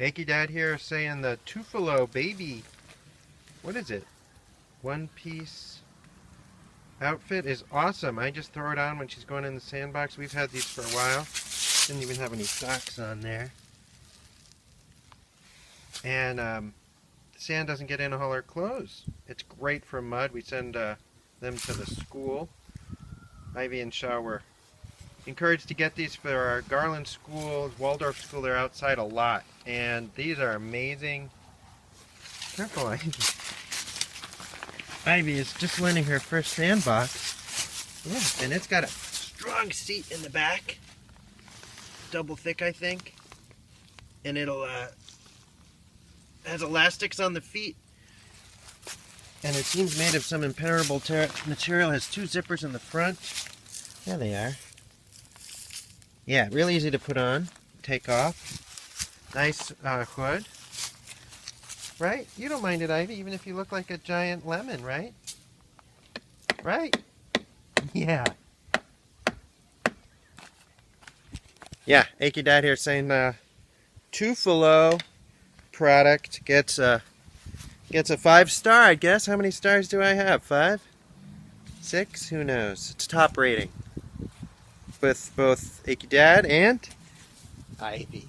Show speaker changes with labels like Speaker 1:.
Speaker 1: Achy Dad here saying the Tuffo baby, what is it? One piece outfit is awesome. I just throw it on when she's going in the sandbox. We've had these for a while. Didn't even have any socks on there. And the sand doesn't get in all her clothes. It's great for mud. We send them to the school. Ivy and Shaw were encouraged to get these for our Garland school, Waldorf school. They're outside a lot. And these are amazing. Careful, Ivy. Ivy is just learning her first sandbox. Yeah, and it's got a strong seat in the back. Double thick, I think. And it'll has elastics on the feet. And it seems made of some impenetrable material. It has two zippers in the front. There they are. Yeah, really easy to put on, take off. Nice hood. Right? You don't mind it, Ivy, even if you look like a giant lemon, right? Right? Yeah. Yeah, Achy Dad here saying Tuffo product gets a 5-star, I guess. How many stars do I have? 5? 6? Who knows? It's top rating with both Achy Dad and Ivy.